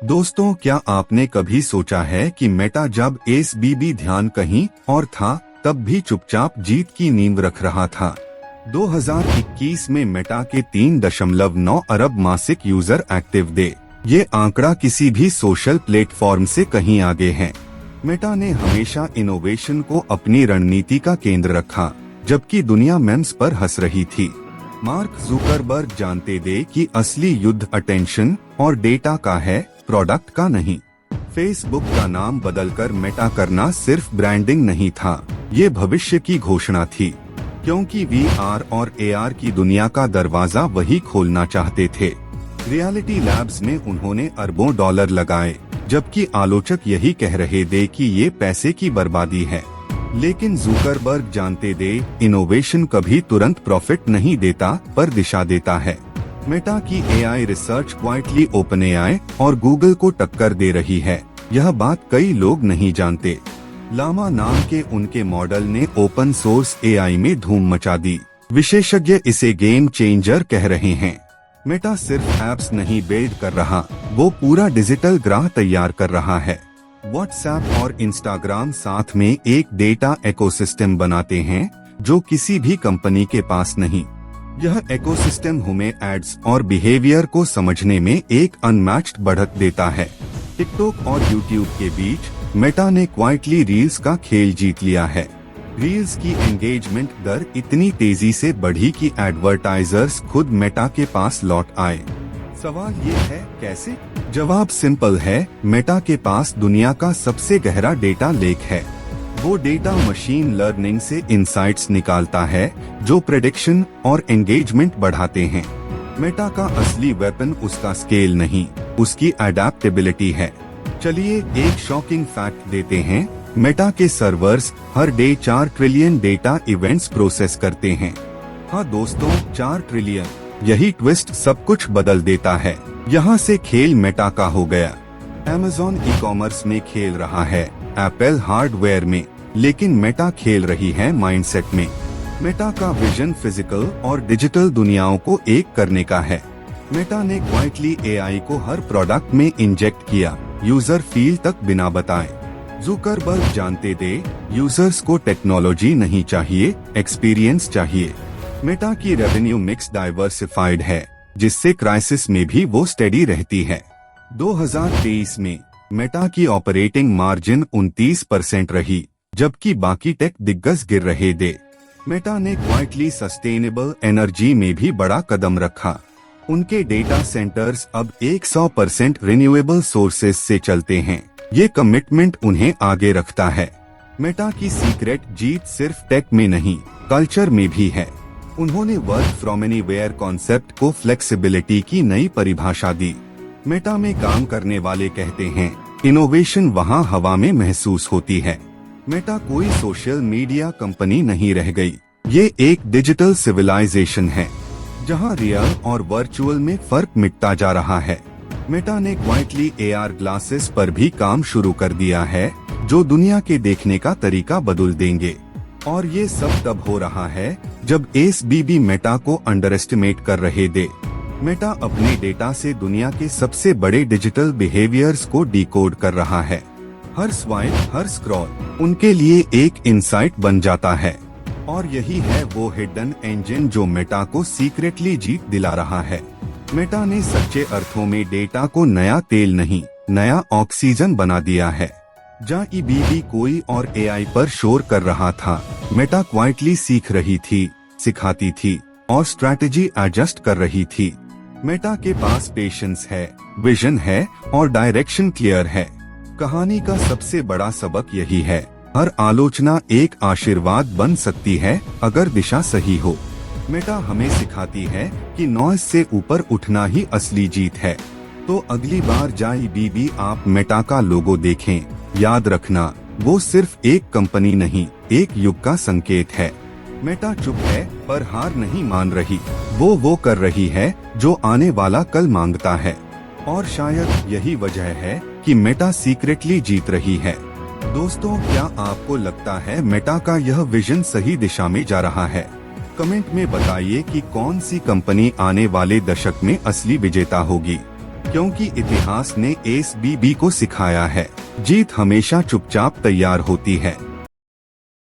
दोस्तों, क्या आपने कभी सोचा है कि मेटा जब एसबीबी ध्यान कहीं और था तब भी चुपचाप जीत की नींव रख रहा था। 2021 में मेटा के 3.9 अरब मासिक यूजर एक्टिव डे, ये आंकड़ा किसी भी सोशल प्लेटफॉर्म से कहीं आगे है। मेटा ने हमेशा इनोवेशन को अपनी रणनीति का केंद्र रखा, जबकि दुनिया मेम्स पर हंस रही थी। मार्क जुकरबर्ग जानते थे कि असली युद्ध अटेंशन और डेटा का है, प्रोडक्ट का नहीं। फेसबुक का नाम बदलकर मेटा करना सिर्फ ब्रांडिंग नहीं था, ये भविष्य की घोषणा थी, क्योंकि वीआर और एआर की दुनिया का दरवाजा वही खोलना चाहते थे। रियलिटी लैब्स में उन्होंने अरबों डॉलर लगाए, जबकि आलोचक यही कह रहे थे कि ये पैसे की बर्बादी है। लेकिन जुकरबर्ग जानते थे, इनोवेशन कभी तुरंत प्रॉफिट नहीं देता, पर दिशा देता है। मेटा की AI research quietly open AI और गूगल को टक्कर दे रही है, यह बात कई लोग नहीं जानते। लामा नाम के उनके मॉडल ने ओपन सोर्स एआई में धूम मचा दी। विशेषज्ञ इसे गेम चेंजर कह रहे हैं। मेटा सिर्फ एप्स नहीं बिल्ड कर रहा, वो पूरा डिजिटल ग्राह तैयार कर रहा है। व्हाट्सएप और इंस्टाग्राम साथ में एक डेटा इकोसिस्टम बनाते हैं जो किसी भी कंपनी के पास नहीं। यह इकोसिस्टम हमें एड्स और बिहेवियर को समझने में एक अनमैच्ड बढ़त देता है। टिकटॉक और यूट्यूब के बीच मेटा ने क्वाइटली रील्स का खेल जीत लिया है। रील्स की एंगेजमेंट दर इतनी तेजी से बढ़ी कि एडवर्टाइजर्स खुद मेटा के पास लौट आए। सवाल ये है, कैसे? जवाब सिंपल है, मेटा के पास दुनिया का सबसे गहरा डेटा लेक है। वो डेटा मशीन लर्निंग से इंसाइट्स निकालता है जो प्रेडिक्शन और एंगेजमेंट बढ़ाते हैं। मेटा का असली वेपन उसका स्केल नहीं, उसकी अडेप्टेबिलिटी है। चलिए एक शॉकिंग फैक्ट देते हैं, मेटा के सर्वर्स हर day 4 trillion data events process करते हैं। हाँ दोस्तों, 4 ट्रिलियन, यही ट्विस्ट सब कुछ बदल देता है। यहाँ से खेल मेटा का हो गया। अमेज़न ई कॉमर्स में खेल रहा है, एप्पल हार्डवेयर में, लेकिन मेटा खेल रही है माइंडसेट में। मेटा का विजन फिजिकल और डिजिटल दुनियाओं को एक करने का है। मेटा ने क्वाइटली एआई को हर प्रोडक्ट में इंजेक्ट किया, यूजर फील तक बिना बताए। जुकरबर्ग जानते थे, यूजर्स को टेक्नोलॉजी नहीं चाहिए, एक्सपीरियंस चाहिए। मेटा की रेवेन्यू मिक्स डाइवर्सिफाइड है, जिससे क्राइसिस में भी वो स्टेडी रहती है। 2023 में मेटा की ऑपरेटिंग मार्जिन 29% रही, जबकि बाकी टेक दिग्गज गिर रहे थे। मेटा ने क्वाइटली सस्टेनेबल एनर्जी में भी बड़ा कदम रखा। उनके डेटा सेंटर्स अब 100% रिन्यूएबल सोर्सेज से चलते हैं। ये कमिटमेंट उन्हें आगे रखता है। मेटा की सीक्रेट जीत सिर्फ टेक में नहीं, कल्चर में भी है। उन्होंने वर्क फ्रॉम एनीवेयर कॉन्सेप्ट को फ्लेक्सिबिलिटी की नई परिभाषा दी। मेटा में काम करने वाले कहते हैं, इनोवेशन वहाँ हवा में महसूस होती है। मेटा कोई सोशल मीडिया कंपनी नहीं रह गई, ये एक डिजिटल सिविलाइजेशन है, जहाँ रियल और वर्चुअल में फर्क मिटता जा रहा है। मेटा ने क्वाइटली एआर ग्लासेस पर भी काम शुरू कर दिया है, जो दुनिया के देखने का तरीका बदल देंगे। और ये सब तब हो रहा है जब एसबीबी मेटा को अंडर एस्टिमेट कर रहे थे। मेटा अपने डेटा से दुनिया के सबसे बड़े डिजिटल बिहेवियर्स को डिकोड कर रहा है। हर स्वाइप, हर स्क्रॉल उनके लिए एक इंसाइट बन जाता है। और यही है वो हिडन इंजन जो मेटा को सीक्रेटली जीत दिला रहा है। मेटा ने सच्चे अर्थों में डेटा को नया तेल नहीं, नया ऑक्सीजन बना दिया है। जहाँ ईबीबी कोई और एआई पर शोर कर रहा था, मेटा क्वाइटली सीख रही थी, सिखाती थी और स्ट्रैटेजी एडजस्ट कर रही थी। मेटा के पास पेशेंस है, विजन है और डायरेक्शन क्लियर है। कहानी का सबसे बड़ा सबक यही है, हर आलोचना एक आशीर्वाद बन सकती है अगर दिशा सही हो। मेटा हमें सिखाती है कि नॉइज से ऊपर उठना ही असली जीत है। तो अगली बार जाई बीबी आप मेटा का लोगो देखें, याद रखना वो सिर्फ एक कंपनी नहीं, एक युग का संकेत है। मेटा चुप है पर हार नहीं मान रही, वो कर रही है जो आने वाला कल मांगता है। और शायद यही वजह है कि मेटा सीक्रेटली जीत रही है। दोस्तों, क्या आपको लगता है मेटा का यह विजन सही दिशा में जा रहा है? कमेंट में बताइए कि कौन सी कंपनी आने वाले दशक में असली विजेता होगी। क्योंकि इतिहास ने एसबीबी को सिखाया है, जीत हमेशा चुपचाप तैयार होती है।